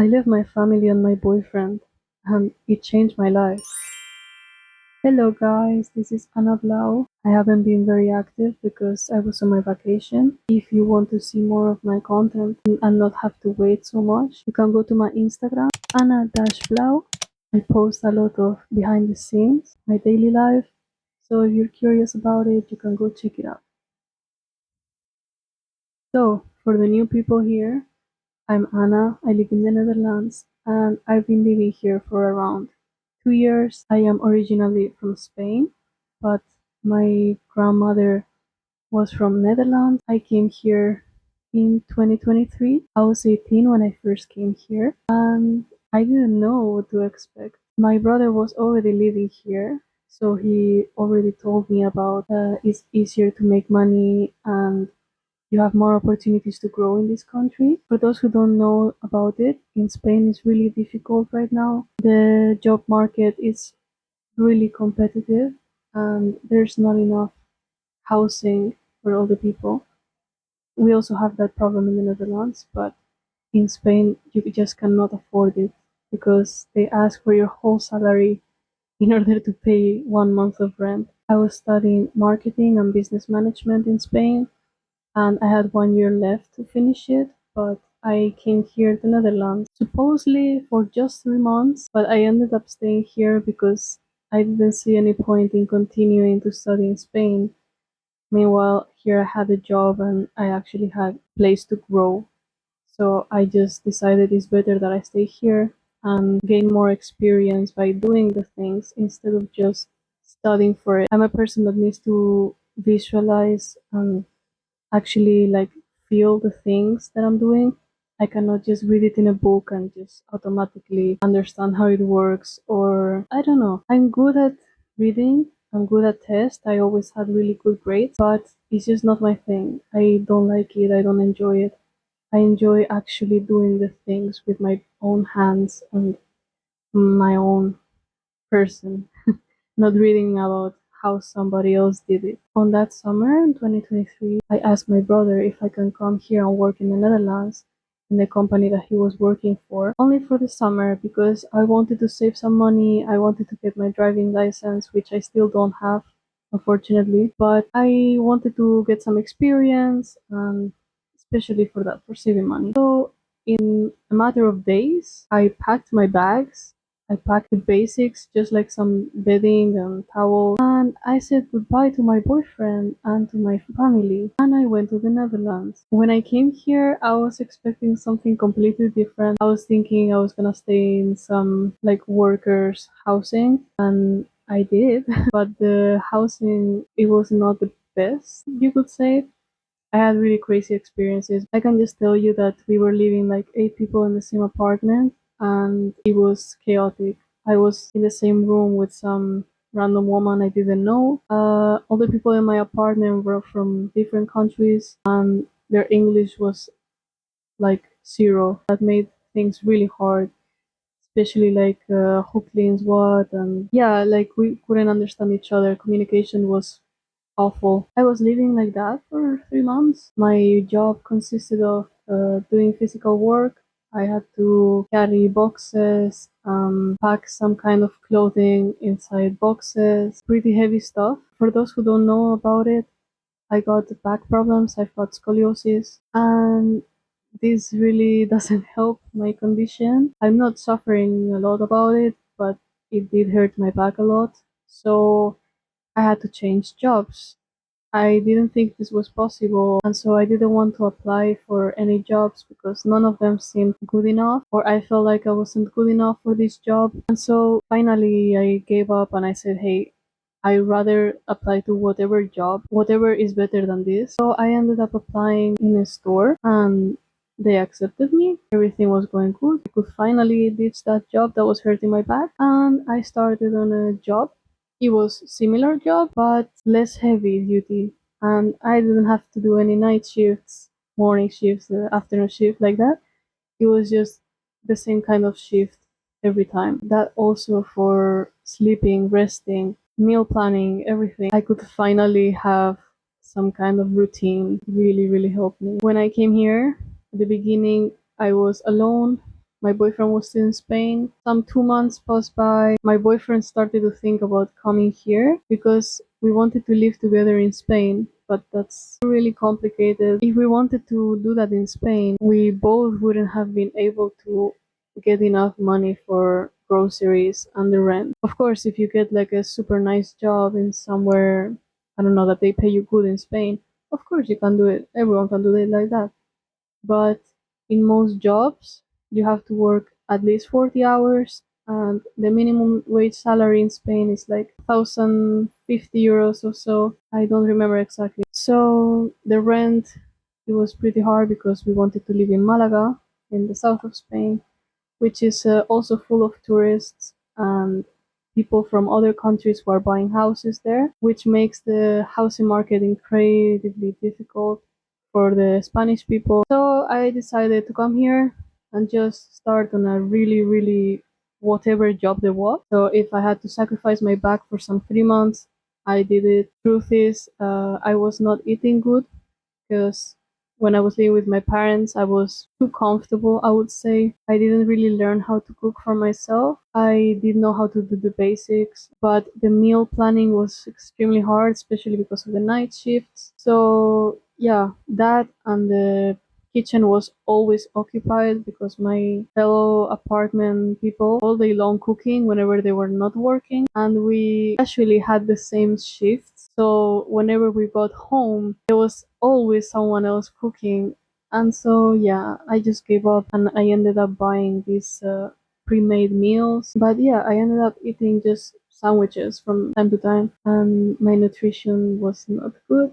I left my family and my boyfriend, and it changed my life. Hello guys, this is Anna Blau. I haven't been very active because I was on my vacation. If you want to see more of my content and not have to wait so much, you can go to my Instagram, Anna-Blau. I post a lot of behind the scenes, my daily life. So if you're curious about it, you can go check it out. So, for the new people here, I'm Anna. I live in the Netherlands and I've been living here for around 2 years. I am originally from Spain, but my grandmother was from Netherlands. I came here in 2023. I was 18 when I first came here and I didn't know what to expect. My brother was already living here, so he already told me about it's easier to make money and you have more opportunities to grow in this country. For those who don't know about it, in Spain it's really difficult right now. The job market is really competitive and there's not enough housing for all the people. We also have that problem in the Netherlands, but in Spain you just cannot afford it because they ask for your whole salary in order to pay 1 month of rent. I was studying marketing and business management in Spain and I had 1 year left to finish it, but I came here to Netherlands supposedly for just 3 months, but I ended up staying here because I didn't see any point in continuing to study in Spain. Meanwhile, here I had a job and I actually had a place to grow. So I just decided it's better that I stay here and gain more experience by doing the things instead of just studying for it. I'm a person that needs to visualize and actually like feel the things that I'm doing. I cannot just read it in a book and just automatically understand how it works, or I don't know. I'm good at reading, I'm good at tests. I always had really good grades, but it's just not my thing. I don't like it, I don't enjoy it. I enjoy actually doing the things with my own hands and my own person, not reading about how somebody else did it. On that summer in 2023, I asked my brother if I can come here and work in the Netherlands in the company that he was working for, only for the summer because I wanted to save some money. I wanted to get my driving license, which I still don't have, unfortunately, but I wanted to get some experience and especially for that, for saving money. So in a matter of days, I packed my bags. I packed the basics, just like some bedding and towel, and I said goodbye to my boyfriend and to my family, and I went to the Netherlands. When I came here, I was expecting something completely different. I was thinking I was gonna stay in some like workers' housing, and I did, but the housing, it was not the best, you could say. I had really crazy experiences. I can just tell you that we were living like 8 people in the same apartment and it was chaotic. I was in the same room with some random woman I didn't know. All the people in my apartment were from different countries and their English was like zero. That made things really hard, especially like who cleans what, and yeah, like we couldn't understand each other. Communication was awful. I was living like that for 3 months. My job consisted of doing physical work. I had to carry boxes, pack some kind of clothing inside boxes, pretty heavy stuff. For those who don't know about it, I got back problems, I've got scoliosis, and this really doesn't help my condition. I'm not suffering a lot about it, but it did hurt my back a lot. So I had to change jobs. I didn't think this was possible, and so I didn't want to apply for any jobs because none of them seemed good enough, or I felt like I wasn't good enough for this job. And so finally, I gave up and I said, hey, I rather apply to whatever job, whatever is better than this. So I ended up applying in a store and they accepted me. Everything was going good. I could finally ditch that job that was hurting my back and I started on a job. It was similar job but less heavy duty and I didn't have to do any night shifts, morning shifts, afternoon shift like that. It was just the same kind of shift every time. That also for sleeping, resting, meal planning, everything. I could finally have some kind of routine. Really, really helped me. When I came here, at the beginning, I was alone. My boyfriend was still in Spain. Some 2 months passed by. My boyfriend started to think about coming here because we wanted to live together in Spain, but that's really complicated. If we wanted to do that in Spain, we both wouldn't have been able to get enough money for groceries and the rent. Of course, if you get like a super nice job in somewhere, I don't know, that they pay you good in Spain, of course you can do it. Everyone can do it like that. But in most jobs, you have to work at least 40 hours, and the minimum wage salary in Spain is like 1,050 euros or so. I don't remember exactly. So the rent, it was pretty hard because we wanted to live in Malaga, in the south of Spain, which is also full of tourists and people from other countries who are buying houses there, which makes the housing market incredibly difficult for the Spanish people. So I decided to come here and just start on a really, really whatever job there was. So if I had to sacrifice my back for some 3 months, I did it. Truth is, I was not eating good because when I was living with my parents, I was too comfortable, I would say. I didn't really learn how to cook for myself. I didn't know how to do the basics, but the meal planning was extremely hard, especially because of the night shifts. So, yeah, that and the kitchen was always occupied because my fellow apartment people all day long cooking whenever they were not working, and we actually had the same shifts, so whenever we got home there was always someone else cooking. And so yeah, I just gave up and I ended up buying these pre-made meals. But yeah, I ended up eating just sandwiches from time to time, and my nutrition was not good.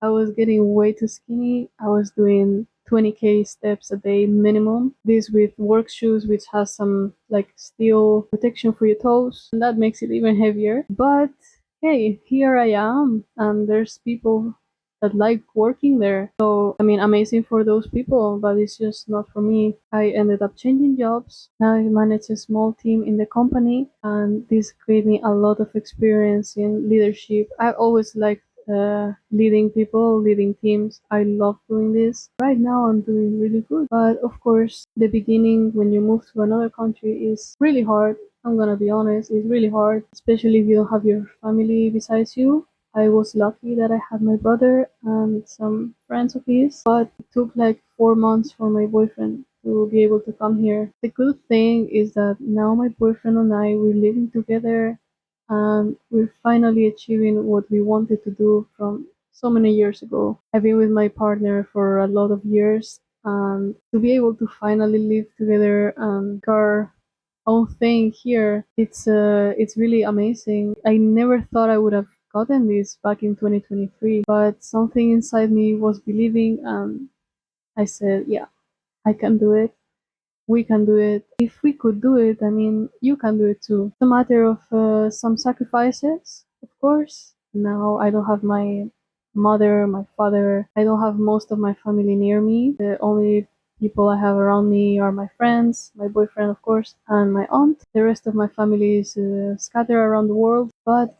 I was getting way too skinny. I was doing 20k steps a day minimum. This with work shoes, which has some like steel protection for your toes, and that makes it even heavier. But hey, here I am, and there's people that like working there. So, I mean, amazing for those people, but it's just not for me. I ended up changing jobs. Now I manage a small team in the company, and this gave me a lot of experience in leadership. I always liked leading people, leading teams. I love doing this. Right now, I'm doing really good. But of course, the beginning when you move to another country is really hard. I'm gonna be honest, it's really hard, especially if you don't have your family besides you. I was lucky that I had my brother and some friends of his, but it took like 4 months for my boyfriend to be able to come here. The good thing is that now my boyfriend and I, we're living together and we're finally achieving what we wanted to do from so many years ago. I've been with my partner for a lot of years, and to be able to finally live together and make our own thing here, it's really amazing. I never thought I would have gotten this back in 2023, but something inside me was believing, and I said, yeah, I can do it. We can do it. If we could do it, I mean, you can do it too. It's a matter of some sacrifices, of course. Now I don't have my mother, my father. I don't have most of my family near me. The only people I have around me are my friends, my boyfriend, of course, and my aunt. The rest of my family is scattered around the world. But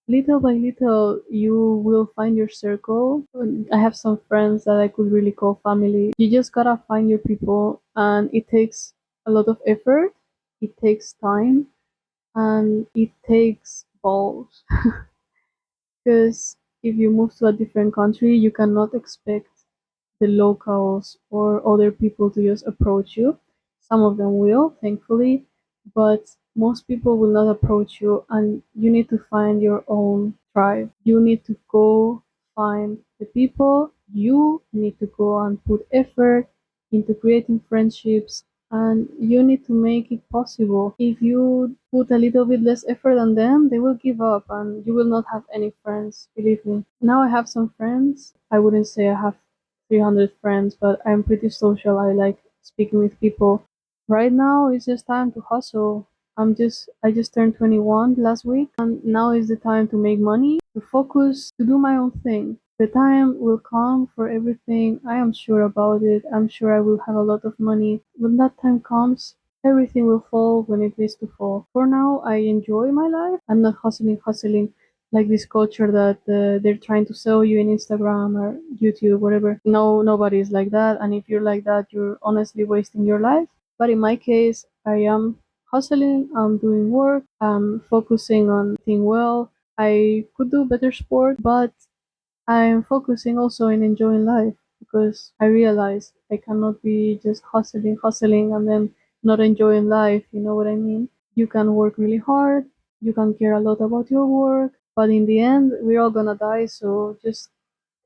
little by little, you will find your circle. I have some friends that I could really call family. You just gotta find your people, and it takes a lot of effort, it takes time, and it takes balls. Because if you move to a different country, you cannot expect the locals or other people to just approach you. Some of them will, thankfully, but most people will not approach you, and you need to find your own tribe. You need to go find the people. You need to go and put effort into creating friendships, and you need to make it possible. If you put a little bit less effort than them, they will give up and you will not have any friends, believe me. Now I have some friends. I wouldn't say I have 300 friends, but I'm pretty social. I like speaking with people. Right now, it's just time to hustle. I just turned 21 last week, and now is the time to make money, to focus, to do my own thing. The time will come for everything. I am sure about it. I'm sure I will have a lot of money. When that time comes, everything will fall when it needs to fall. For now, I enjoy my life. I'm not hustling like this culture that they're trying to sell you in Instagram or YouTube, whatever. No, nobody is like that. And if you're like that, you're honestly wasting your life. But in my case, I am hustling, I'm doing work, I'm focusing on doing well. I could do better sport, but I'm focusing also in enjoying life because I realize I cannot be just hustling, and then not enjoying life. You know what I mean? You can work really hard, you can care a lot about your work, but in the end, we're all gonna die. So just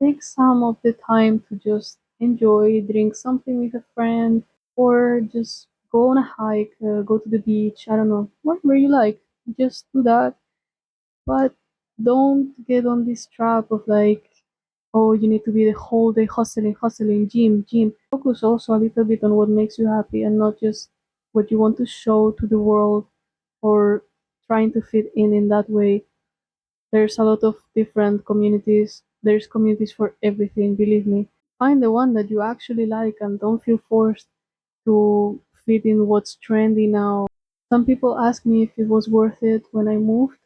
take some of the time to just enjoy, drink something with a friend, or just go on a hike, go to the beach. I don't know, whatever you like. Just do that, but don't get on this trap of like, oh, you need to be the whole day hustling, gym. Focus also a little bit on what makes you happy and not just what you want to show to the world or trying to fit in that way. There's a lot of different communities. There's communities for everything, believe me. Find the one that you actually like and don't feel forced to fit in what's trendy now. Some people ask me if it was worth it when I moved.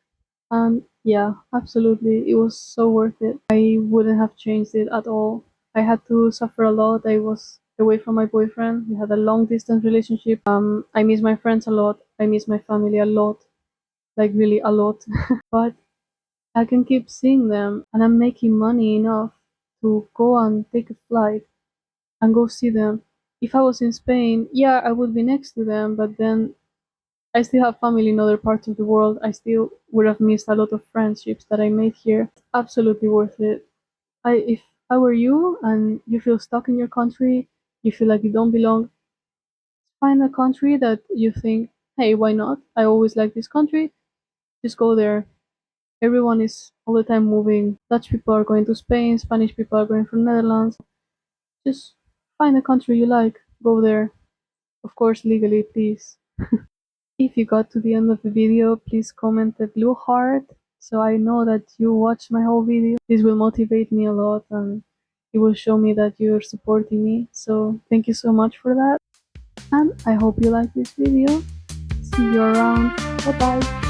And yeah, absolutely. It was so worth it. I wouldn't have changed it at all. I had to suffer a lot. I was away from my boyfriend. We had a long distance relationship. I miss my friends a lot. I miss my family a lot. Like really a lot. But I can keep seeing them and I'm making money enough to go and take a flight and go see them. If I was in Spain, yeah, I would be next to them, but then I still have family in other parts of the world. I still would have missed a lot of friendships that I made here. Absolutely worth it. If I were you and you feel stuck in your country, you feel like you don't belong, find a country that you think, hey, why not? I always like this country. Just go there. Everyone is all the time moving. Dutch people are going to Spain, Spanish people are going from Netherlands. Just find a country you like, go there. Of course, legally, please. If you got to the end of the video, please comment a blue heart so I know that you watched my whole video. This will motivate me a lot and it will show me that you're supporting me. So thank you so much for that. And I hope you like this video. See you around. Bye bye.